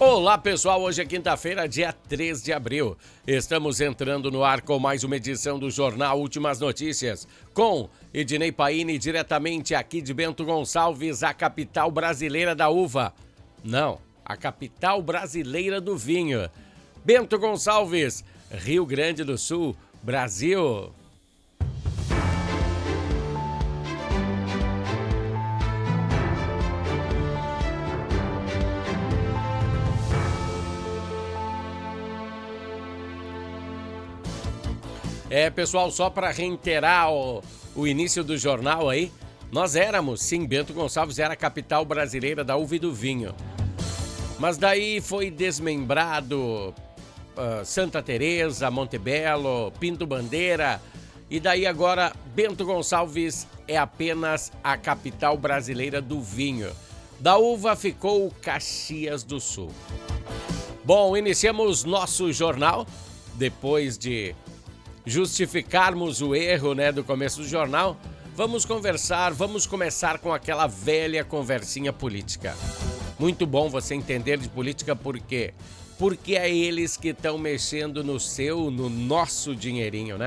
Olá pessoal, hoje é quinta-feira, dia 3 de abril. Estamos entrando no ar com mais uma edição do Jornal Últimas Notícias, com Ednei Paini, diretamente aqui de Bento Gonçalves, a capital brasileira da uva. Não, a capital brasileira do vinho. Bento Gonçalves, Rio Grande do Sul, Brasil. Pessoal, só para reiterar o início do jornal aí, nós éramos, sim, Bento Gonçalves era a capital brasileira da uva e do vinho. Mas daí foi desmembrado Santa Teresa, Montebello, Pinto Bandeira, e daí agora Bento Gonçalves é apenas a capital brasileira do vinho. Da uva ficou Caxias do Sul. Bom, iniciamos nosso jornal, depois de justificarmos o erro, do começo do jornal, vamos começar com aquela velha conversinha política. Muito bom você entender de política, por quê? Porque é eles que estão mexendo no nosso dinheirinho,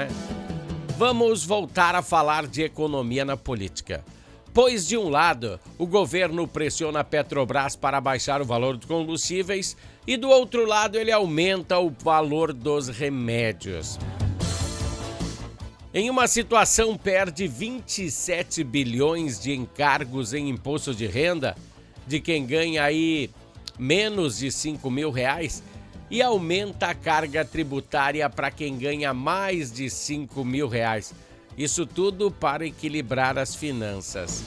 Vamos voltar a falar de economia na política. Pois, de um lado, o governo pressiona a Petrobras para baixar o valor dos combustíveis e, do outro lado, ele aumenta o valor dos remédios. Em uma situação, perde 27 bilhões de encargos em imposto de renda de quem ganha aí menos de 5 mil reais e aumenta a carga tributária para quem ganha mais de 5 mil reais. Isso tudo para equilibrar as finanças.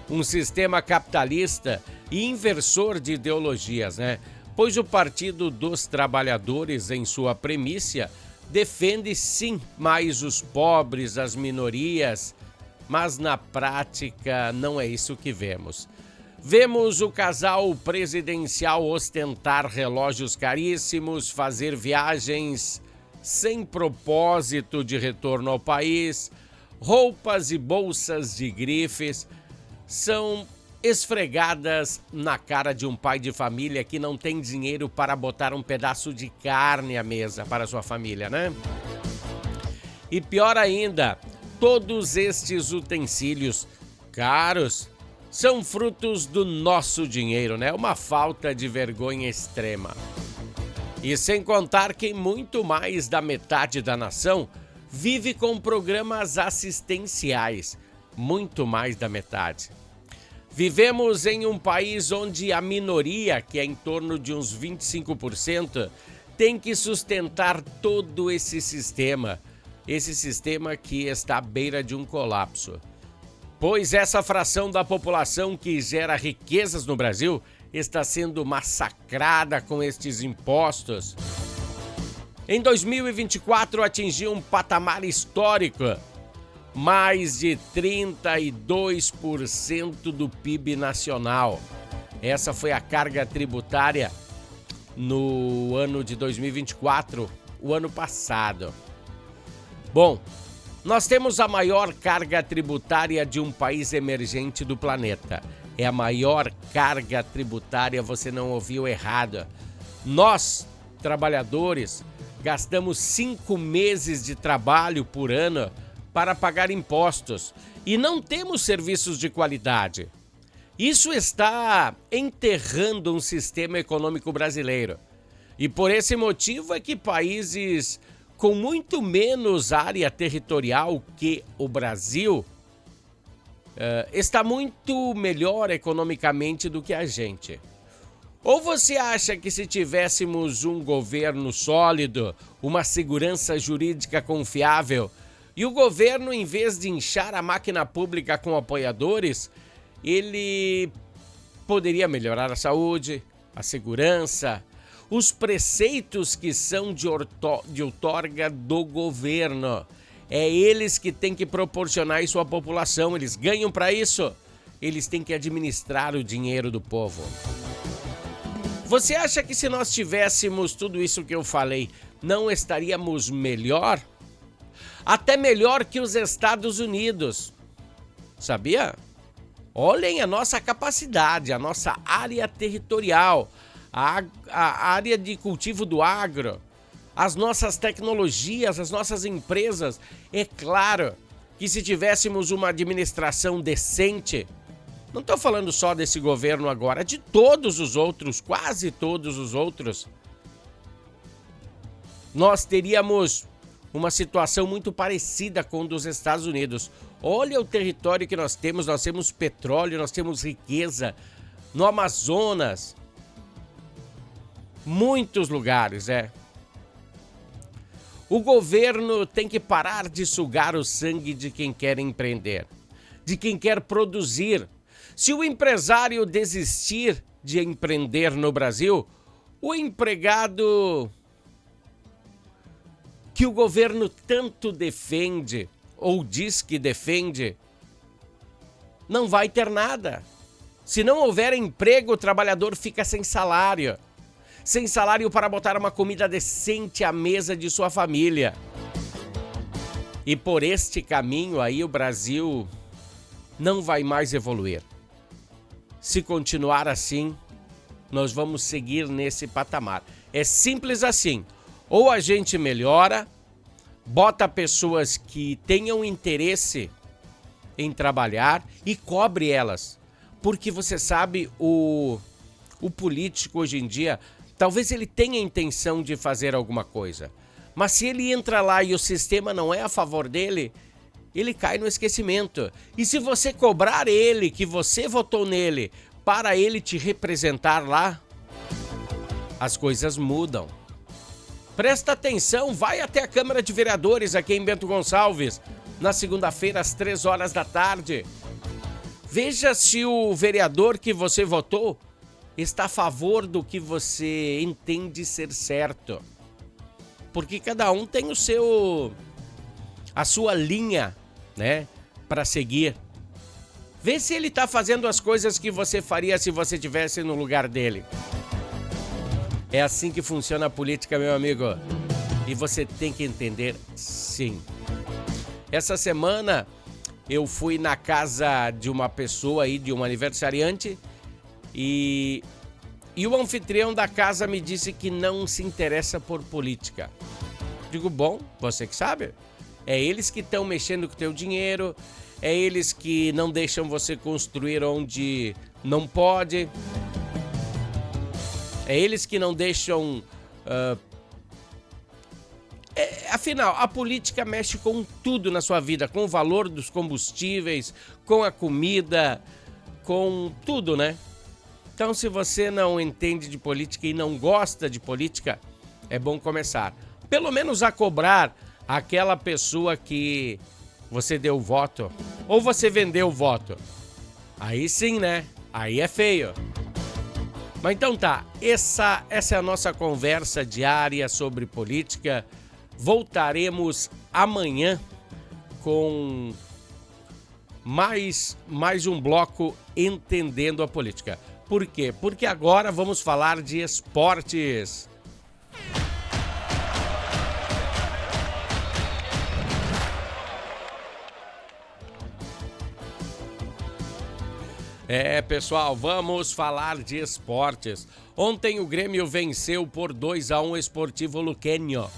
Um sistema capitalista e inversor de ideologias, Pois o Partido dos Trabalhadores, em sua premissa, defende sim mais os pobres, as minorias, mas na prática não é isso que vemos. Vemos o casal presidencial ostentar relógios caríssimos, fazer viagens sem propósito de retorno ao país, roupas e bolsas de grifes são esfregadas na cara de um pai de família que não tem dinheiro para botar um pedaço de carne à mesa para sua família, E pior ainda, todos estes utensílios caros são frutos do nosso dinheiro, Uma falta de vergonha extrema. E sem contar que muito mais da metade da nação vive com programas assistenciais, muito mais da metade. Vivemos em um país onde a minoria, que é em torno de uns 25%, tem que sustentar todo esse sistema que está à beira de um colapso. Pois essa fração da população que gera riquezas no Brasil está sendo massacrada com estes impostos. Em 2024 atingiu um patamar histórico. Mais de 32% do PIB nacional. Essa foi a carga tributária no ano de 2024, o ano passado. Bom, nós temos a maior carga tributária de um país emergente do planeta. É a maior carga tributária, você não ouviu errado. Nós, trabalhadores, gastamos 5 meses de trabalho por ano para pagar impostos e não temos serviços de qualidade. Isso está enterrando um sistema econômico brasileiro. E por esse motivo é que países com muito menos área territorial que o Brasil está muito melhor economicamente do que a gente. Ou você acha que se tivéssemos um governo sólido, uma segurança jurídica confiável, e o governo, em vez de inchar a máquina pública com apoiadores, ele poderia melhorar a saúde, a segurança, os preceitos que são de outorga do governo. É eles que têm que proporcionar isso à população, eles ganham para isso. Eles têm que administrar o dinheiro do povo. Você acha que se nós tivéssemos tudo isso que eu falei, não estaríamos melhor? Até melhor que os Estados Unidos. Sabia? Olhem a nossa capacidade, a nossa área territorial, a área de cultivo do agro, as nossas tecnologias, as nossas empresas. É claro que se tivéssemos uma administração decente, não estou falando só desse governo agora, de todos os outros, quase todos os outros, nós teríamos uma situação muito parecida com a dos Estados Unidos. Olha o território que nós temos petróleo, nós temos riqueza no Amazonas, muitos lugares, O governo tem que parar de sugar o sangue de quem quer empreender, de quem quer produzir. Se o empresário desistir de empreender no Brasil, o empregado que o governo tanto defende ou diz que defende, não vai ter nada. Se não houver emprego, o trabalhador fica sem salário para botar uma comida decente à mesa de sua família. E por este caminho aí o Brasil não vai mais evoluir. Se continuar assim, nós vamos seguir nesse patamar. É simples assim. Ou a gente melhora, bota pessoas que tenham interesse em trabalhar e cobre elas. Porque você sabe, o político hoje em dia, talvez ele tenha intenção de fazer alguma coisa. Mas se ele entra lá e o sistema não é a favor dele, ele cai no esquecimento. E se você cobrar ele, que você votou nele, para ele te representar lá, as coisas mudam. Presta atenção, vai até a Câmara de Vereadores aqui em Bento Gonçalves, na segunda-feira às 3 horas da tarde. Veja se o vereador que você votou está a favor do que você entende ser certo. Porque cada um tem a sua linha, para seguir. Vê se ele está fazendo as coisas que você faria se você estivesse no lugar dele. É assim que funciona a política, meu amigo. E você tem que entender, sim. Essa semana eu fui na casa de uma pessoa aí, de um aniversariante, e o anfitrião da casa me disse que não se interessa por política. Digo, bom, você que sabe. É eles que estão mexendo com o teu dinheiro, é eles que não deixam você construir onde não pode, é eles que não deixam... Afinal, a política mexe com tudo na sua vida, com o valor dos combustíveis, com a comida, com tudo, né? Então, se você não entende de política e não gosta de política, é bom começar, pelo menos, a cobrar aquela pessoa que você deu o voto, ou você vendeu o voto. Aí sim, né? Aí é feio. Mas então tá, essa é a nossa conversa diária sobre política. Voltaremos amanhã com mais um bloco Entendendo a Política. Por quê? Porque agora vamos falar de esportes. Pessoal, vamos falar de esportes. Ontem o Grêmio venceu por 2-1 o Esportivo Luquenho.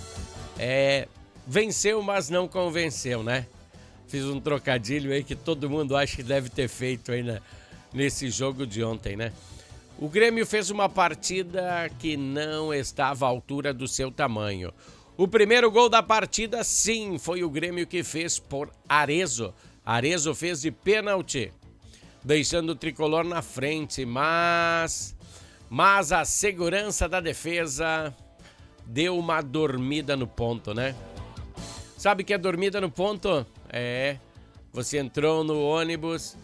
Venceu, mas não convenceu, né? Fiz um trocadilho aí que todo mundo acha que deve ter feito aí nesse jogo de ontem, né? O Grêmio fez uma partida que não estava à altura do seu tamanho. O primeiro gol da partida, sim, foi o Grêmio que fez por Arezzo. Arezzo fez de pênalti, deixando o tricolor na frente, mas a segurança da defesa deu uma dormida no ponto, né? Sabe que é dormida no ponto? Você entrou no ônibus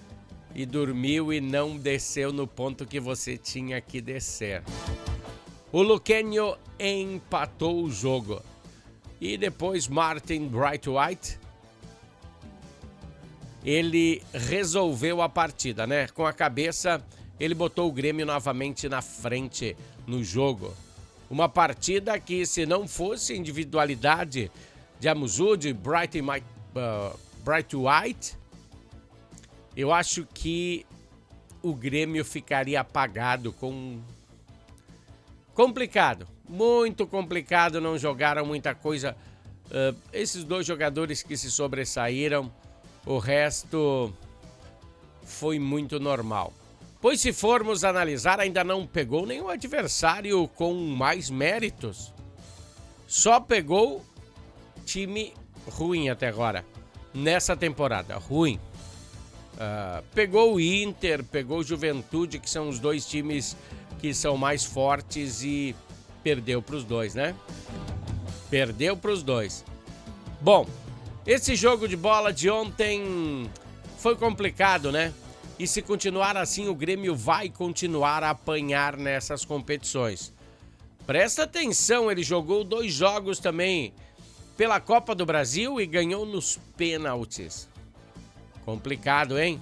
e dormiu e não desceu no ponto que você tinha que descer. O Luquenho empatou o jogo. E depois Martin Braithwaite, ele resolveu a partida, né? Com a cabeça, ele botou o Grêmio novamente na frente no jogo. Uma partida que, se não fosse individualidade de Amuzu, de Braithwaite, eu acho que o Grêmio ficaria apagado com Complicado, muito complicado, não jogaram muita coisa. Esses dois jogadores que se sobressaíram, o resto foi muito normal. Pois se formos analisar, ainda não pegou nenhum adversário com mais méritos. Só pegou time ruim até agora, nessa temporada, ruim. Pegou o Inter, pegou o Juventude, que são os dois times que são mais fortes e perdeu para os dois, né? Perdeu para os dois. Bom, esse jogo de bola de ontem foi complicado, né? E se continuar assim, o Grêmio vai continuar a apanhar nessas competições. Presta atenção, ele jogou 2 jogos também pela Copa do Brasil e ganhou nos pênaltis. Complicado, hein?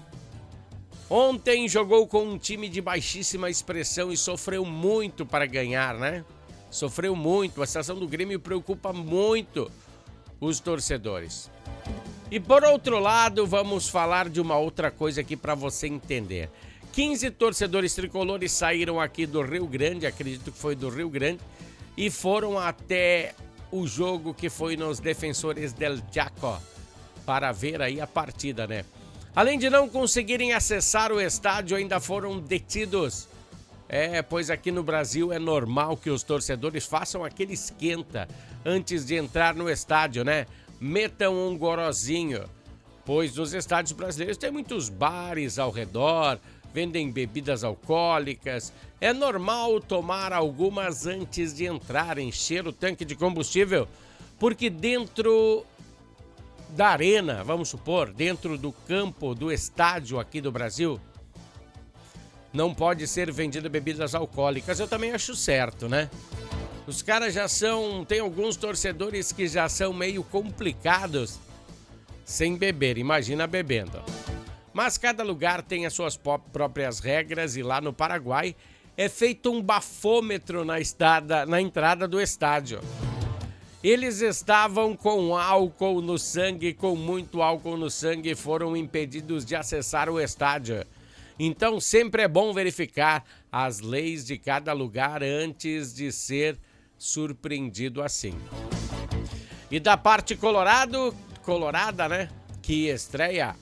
Ontem jogou com um time de baixíssima expressão e sofreu muito para ganhar, né? Sofreu muito. A situação do Grêmio preocupa muito os torcedores. E por outro lado, vamos falar de uma outra coisa aqui para você entender. 15 torcedores tricolores saíram aqui do Rio Grande, acredito que foi do Rio Grande, e foram até o jogo que foi nos Defensores del Chaco, para ver aí a partida, né? Além de não conseguirem acessar o estádio, ainda foram detidos. Pois aqui no Brasil é normal que os torcedores façam aquele esquenta antes de entrar no estádio, né? Metam um gorozinho, pois nos estádios brasileiros tem muitos bares ao redor, vendem bebidas alcoólicas. É normal tomar algumas antes de entrar, encher o tanque de combustível, porque dentro da arena, vamos supor, dentro do campo do estádio aqui do Brasil, não pode ser vendida bebidas alcoólicas. Eu também acho certo, né? Os caras já são... Tem alguns torcedores que já são meio complicados sem beber, imagina bebendo. Mas cada lugar tem as suas próprias regras e lá no Paraguai é feito um bafômetro na entrada do estádio. Eles estavam com álcool no sangue, com muito álcool no sangue, e foram impedidos de acessar o estádio. Então sempre é bom verificar as leis de cada lugar antes de ser surpreendido assim. E da parte colorada, né, que estreia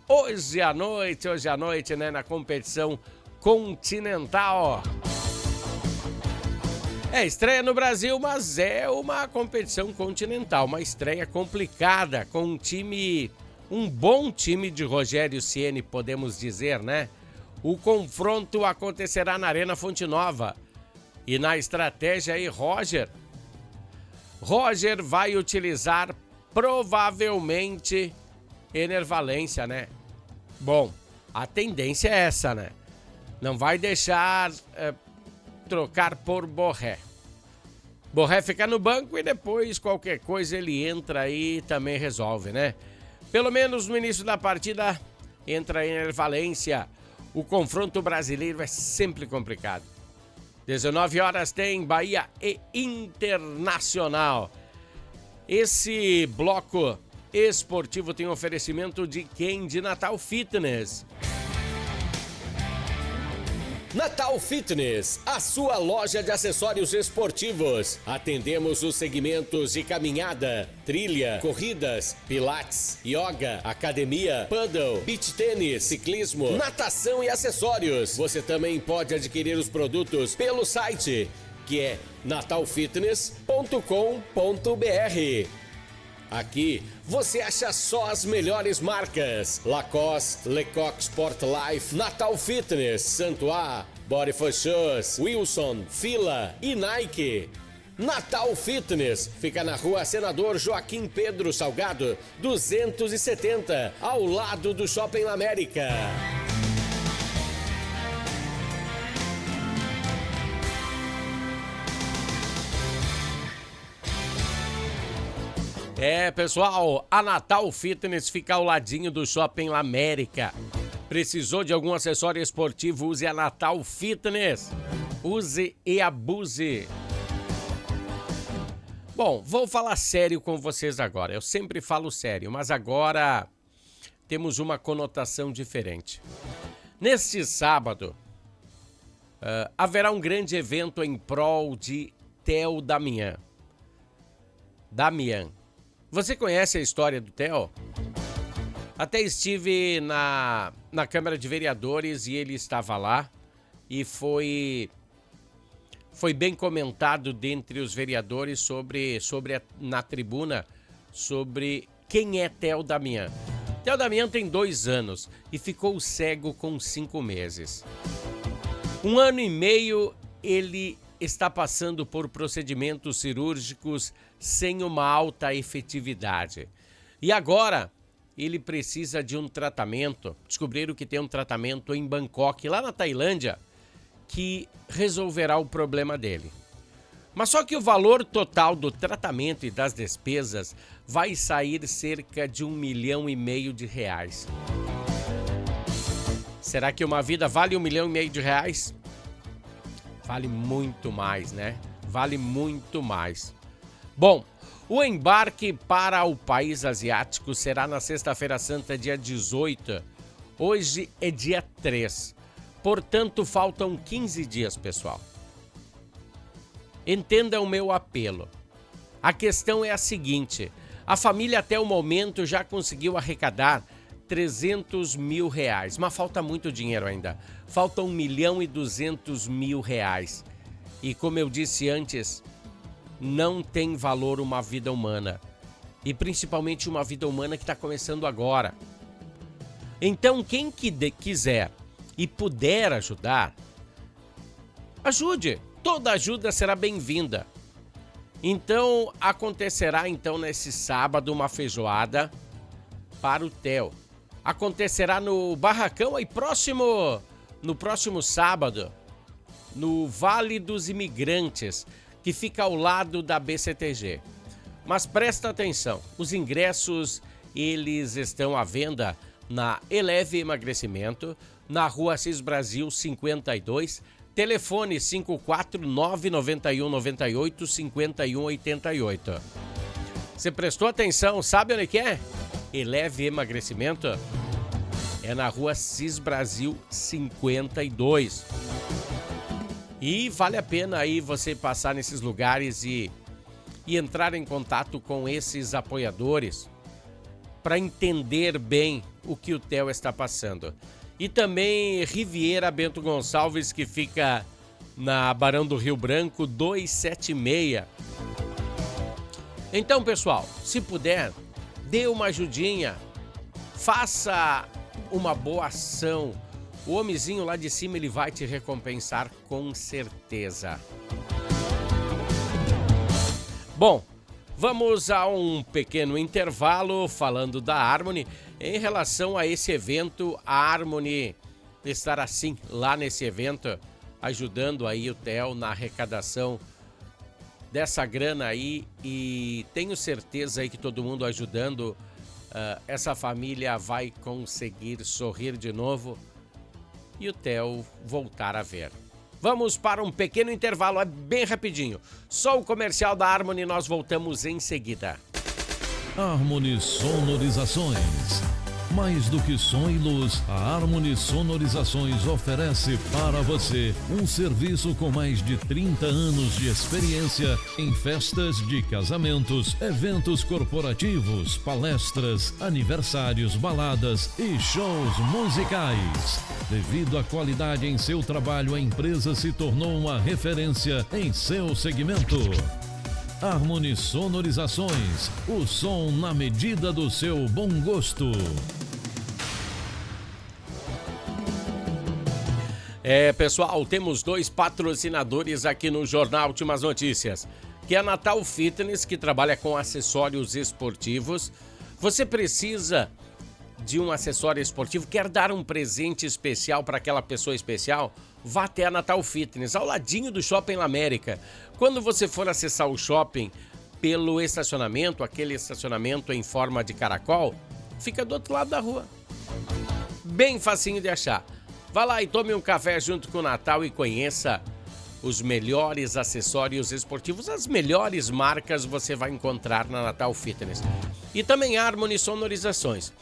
hoje à noite, né, na competição continental. Estreia no Brasil, mas é uma competição continental, uma estreia complicada com um bom time de Rogério Ceni, podemos dizer, né? O confronto acontecerá na Arena Fonte Nova. E na estratégia aí, Roger vai utilizar provavelmente Ener Valencia, né? Bom, a tendência é essa, né? Não vai deixar trocar por Borré. Borré fica no banco e depois qualquer coisa ele entra aí e também resolve, né? Pelo menos no início da partida entra Ener Valencia. O confronto brasileiro é sempre complicado. 19 horas tem Bahia e Internacional. Esse bloco esportivo tem oferecimento de quem? De Natal Fitness. Natal Fitness, a sua loja de acessórios esportivos. Atendemos os segmentos de caminhada, trilha, corridas, pilates, yoga, academia, paddle, beach tênis, ciclismo, natação e acessórios. Você também pode adquirir os produtos pelo site, que é natalfitness.com.br. Aqui você acha só as melhores marcas: Lacoste, Lecoq Sport Life, Natal Fitness, Santois, Body for Shoes, Wilson, Fila e Nike. Natal Fitness fica na Rua Senador Joaquim Pedro Salgado, 270, ao lado do Shopping América. Pessoal, a Natal Fitness fica ao ladinho do Shopping América. Precisou de algum acessório esportivo? Use a Natal Fitness. Use e abuse. Bom, vou falar sério com vocês agora. Eu sempre falo sério, mas agora temos uma conotação diferente. Neste sábado, haverá um grande evento em prol de Theo Damian. Você conhece a história do Theo? Até estive na Câmara de Vereadores e ele estava lá e foi bem comentado dentre os vereadores na tribuna sobre quem é Theo Damian. Theo Damian tem 2 anos e ficou cego com 5 meses. 1 ano e meio ele está passando por procedimentos cirúrgicos sem uma alta efetividade. E agora ele precisa de um tratamento. Descobriram que tem um tratamento em Bangkok, lá na Tailândia, que resolverá o problema dele. Mas só que o valor total do tratamento e das despesas vai sair cerca de R$1,5 milhão de reais. Será que uma vida vale R$1,5 milhão de reais? Vale muito mais, né? Vale muito mais. Bom, o embarque para o país asiático será na sexta-feira santa, dia 18. Hoje é dia 3. Portanto, faltam 15 dias, pessoal. Entenda o meu apelo. A questão é a seguinte: a família até o momento já conseguiu arrecadar R$300 mil, mas falta muito dinheiro ainda. Faltam R$1,2 milhão. E como eu disse antes, não tem valor uma vida humana. E principalmente uma vida humana que está começando agora. Então, quem quiser e puder ajudar, ajude. Toda ajuda será bem-vinda. Então, acontecerá nesse sábado uma feijoada para o Theo. Acontecerá no barracão aí no próximo sábado, no Vale dos Imigrantes, que fica ao lado da BCTG. Mas presta atenção, os ingressos eles estão à venda na Eleve Emagrecimento, na Rua Assis Brasil 52, telefone 54991985188. Você prestou atenção, sabe onde que é? Eleve Emagrecimento é na Rua Assis Brasil 52. E vale a pena aí você passar nesses lugares e entrar em contato com esses apoiadores para entender bem o que o Theo está passando. E também Riviera Bento Gonçalves, que fica na Barão do Rio Branco 276. Então, pessoal, se puder, dê uma ajudinha, faça uma boa ação. O homenzinho lá de cima ele vai te recompensar com certeza. Bom, vamos a um pequeno intervalo falando da Harmony. Em relação a esse evento, a Harmony estará sim lá nesse evento, ajudando aí o Theo na arrecadação dessa grana aí, e tenho certeza aí que todo mundo ajudando, essa família vai conseguir sorrir de novo e o Theo voltar a ver. Vamos para um pequeno intervalo, é bem rapidinho. Só o comercial da Harmony, nós voltamos em seguida. Harmony Sonorizações. Mais do que som e luz, a Harmony Sonorizações oferece para você um serviço com mais de 30 anos de experiência em festas de casamentos, eventos corporativos, palestras, aniversários, baladas e shows musicais. Devido à qualidade em seu trabalho, a empresa se tornou uma referência em seu segmento. Harmony Sonorizações, o som na medida do seu bom gosto. Pessoal, temos 2 patrocinadores aqui no Jornal Últimas Notícias, que é a Natal Fitness, que trabalha com acessórios esportivos. Você precisa de um acessório esportivo, quer dar um presente especial para aquela pessoa especial? Vá até a Natal Fitness, ao ladinho do Shopping La América. Quando você for acessar o shopping pelo estacionamento, aquele estacionamento em forma de caracol, fica do outro lado da rua. Bem facinho de achar. Vá lá e tome um café junto com o Natal e conheça os melhores acessórios esportivos. As melhores marcas você vai encontrar na Natal Fitness. E também Harmony Sonorizações.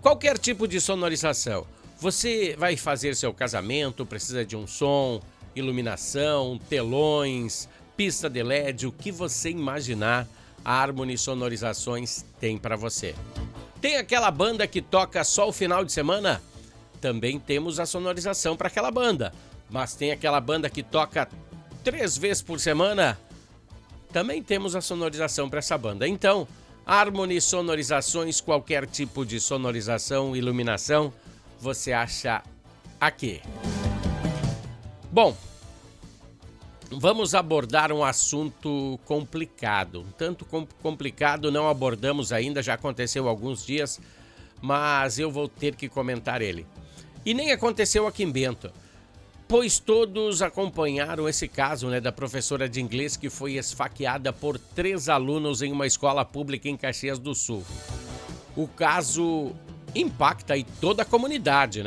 Qualquer tipo de sonorização. Você vai fazer seu casamento, precisa de um som, iluminação, telões, pista de LED, o que você imaginar, a Harmony Sonorizações tem para você. Tem aquela banda que toca só o final de semana? Também temos a sonorização para aquela banda. Mas tem aquela banda que toca 3 vezes por semana? Também temos a sonorização para essa banda. Então, Harmony Sonorizações, qualquer tipo de sonorização, iluminação, você acha aqui. Bom, vamos abordar um assunto complicado. Um tanto complicado, não abordamos ainda, já aconteceu há alguns dias, mas eu vou ter que comentar ele. E nem aconteceu aqui em Bento, pois todos acompanharam esse caso, da professora de inglês que foi esfaqueada por 3 alunos em uma escola pública em Caxias do Sul. O caso impacta aí toda a comunidade,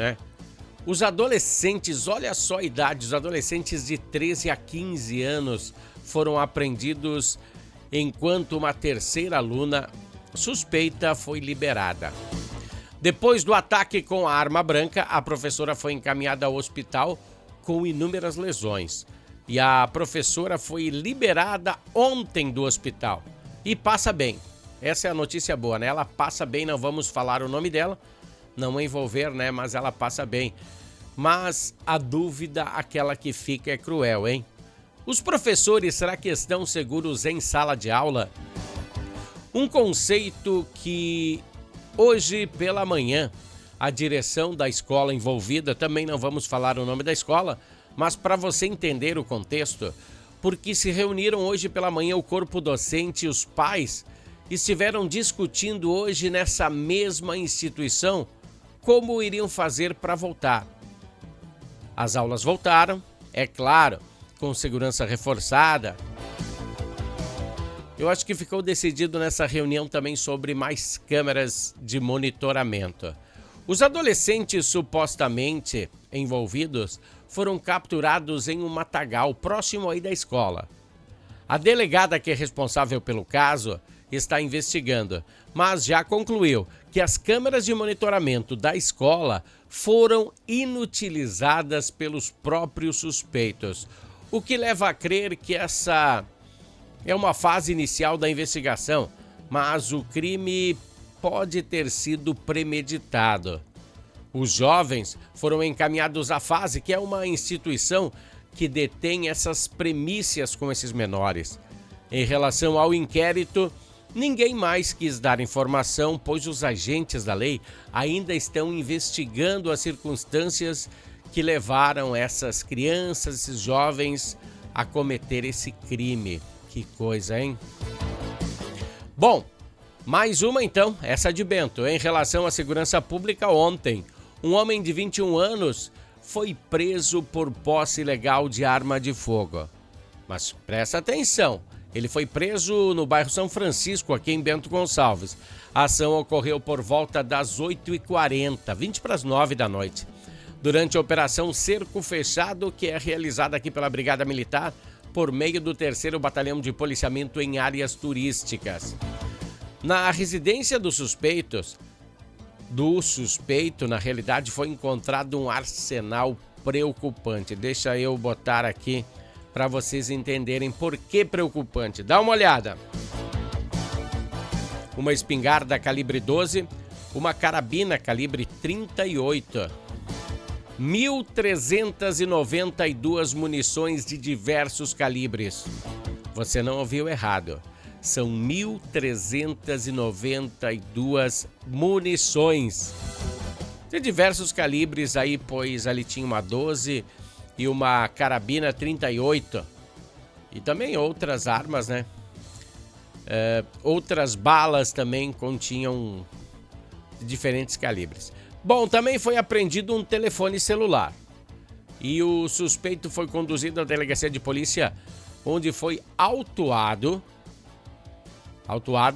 Os adolescentes, olha só a idade, os adolescentes de 13 a 15 anos foram apreendidos enquanto uma terceira aluna suspeita foi liberada. Depois do ataque com a arma branca, a professora foi encaminhada ao hospital com inúmeras lesões. E a professora foi liberada ontem do hospital. E passa bem. Essa é a notícia boa, Ela passa bem, não vamos falar o nome dela, não envolver, mas ela passa bem. Mas a dúvida, aquela que fica, é cruel, hein? Os professores, será que estão seguros em sala de aula? Um conceito que hoje pela manhã a direção da escola envolvida, também não vamos falar o nome da escola, mas para você entender o contexto, porque se reuniram hoje pela manhã o corpo docente e os pais estiveram discutindo hoje nessa mesma instituição como iriam fazer para voltar. As aulas voltaram, é claro, com segurança reforçada. Eu acho que ficou decidido nessa reunião também sobre mais câmeras de monitoramento. Os adolescentes supostamente envolvidos foram capturados em um matagal próximo aí da escola. A delegada que é responsável pelo caso está investigando, mas já concluiu que as câmeras de monitoramento da escola foram inutilizadas pelos próprios suspeitos, o que leva a crer que essa é uma fase inicial da investigação, mas o crime pode ter sido premeditado. Os jovens foram encaminhados à FASE, que é uma instituição que detém essas premissas com esses menores. Em relação ao inquérito, ninguém mais quis dar informação, pois os agentes da lei ainda estão investigando as circunstâncias que levaram essas crianças, esses jovens, a cometer esse crime. Que coisa, hein? Bom, mais uma então, essa de Bento. Em relação à segurança pública, ontem, um homem de 21 anos foi preso por posse ilegal de arma de fogo. Mas presta atenção, ele foi preso no bairro São Francisco, aqui em Bento Gonçalves. A ação ocorreu por volta das 8h40, 20 para as 9 da noite. Durante a operação Cerco Fechado, que é realizada aqui pela Brigada Militar, por meio do 3º Batalhão de Policiamento em Áreas Turísticas. Na residência dos suspeitos, na realidade, foi encontrado um arsenal preocupante. Deixa eu botar aqui para vocês entenderem por que preocupante. Dá uma olhada. Uma espingarda calibre 12, uma carabina calibre 38, 1.392 munições de diversos calibres. Você não ouviu errado. São 1.392 munições de diversos calibres aí, pois ali tinha uma 12 e uma carabina 38. E também outras armas, outras balas também continham diferentes calibres. Bom, também foi apreendido um telefone celular. E o suspeito foi conduzido à delegacia de polícia, onde foi autuado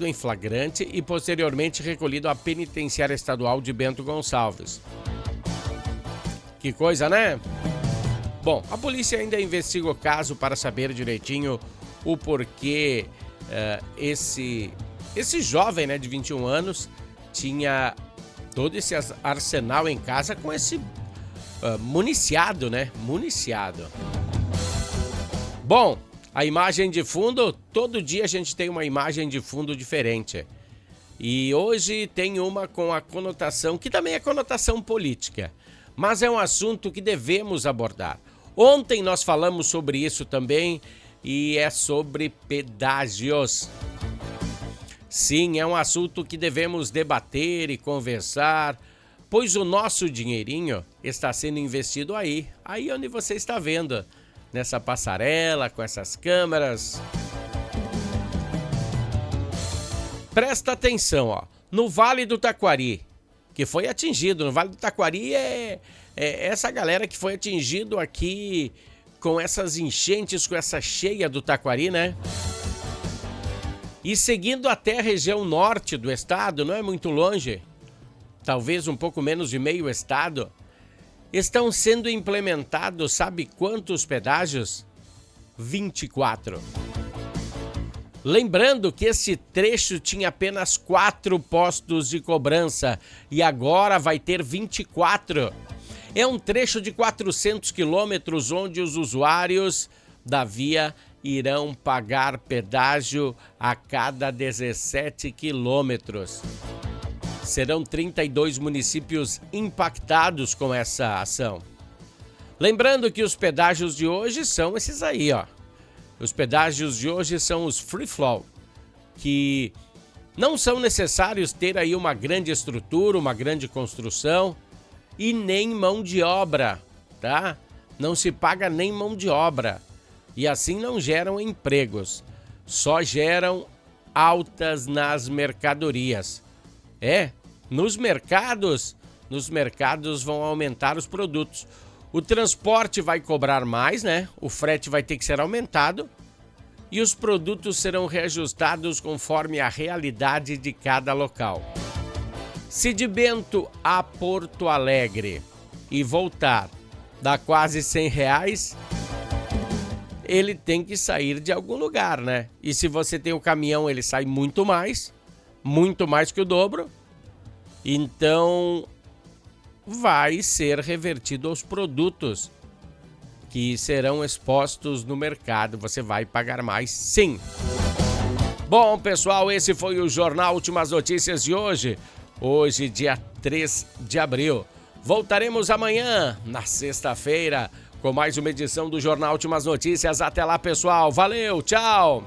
em flagrante e posteriormente recolhido à penitenciária estadual de Bento Gonçalves. Que coisa, né? Bom, a polícia ainda investiga o caso para saber direitinho o porquê esse jovem, de 21 anos tinha todo esse arsenal em casa com esse municiado, né? Municiado. Bom, a imagem de fundo, todo dia a gente tem uma imagem de fundo diferente. E hoje tem uma com a conotação, que também é conotação política, mas é um assunto que devemos abordar. Ontem nós falamos sobre isso também e é sobre pedágios. Sim, é um assunto que devemos debater e conversar, pois o nosso dinheirinho está sendo investido aí onde você está vendo, nessa passarela, com essas câmeras. Presta atenção, ó, no Vale do Taquari, que foi atingido, no Vale do Taquari é essa galera que foi atingido aqui com essas enchentes, com essa cheia do Taquari, né? E seguindo até a região norte do estado, não é muito longe, talvez um pouco menos de meio estado, estão sendo implementados, sabe quantos pedágios? 24. Lembrando que esse trecho tinha apenas 4 postos de cobrança e agora vai ter 24. É um trecho de 400 quilômetros onde os usuários da via irão pagar pedágio a cada 17 quilômetros. Serão 32 municípios impactados com essa ação. Lembrando que os pedágios de hoje são esses aí, ó. Os pedágios de hoje são os free flow, que não são necessários ter aí uma grande estrutura, uma grande construção e nem mão de obra, tá? Não se paga nem mão de obra e assim não geram empregos, só geram altas nas mercadorias. Nos mercados vão aumentar os produtos. O transporte vai cobrar mais, né? O frete vai ter que ser aumentado e os produtos serão reajustados conforme a realidade de cada local. Se de Bento a Porto Alegre e voltar dá quase R$100, ele tem que sair de algum lugar, né? E se você tem o caminhão, ele sai muito mais que o dobro. Então vai ser revertido aos produtos que serão expostos no mercado. Você vai pagar mais, sim. Bom, pessoal, esse foi o Jornal Últimas Notícias de hoje. Hoje, dia 3 de abril. Voltaremos amanhã, na sexta-feira, com mais uma edição do Jornal Últimas Notícias. Até lá, pessoal. Valeu, tchau!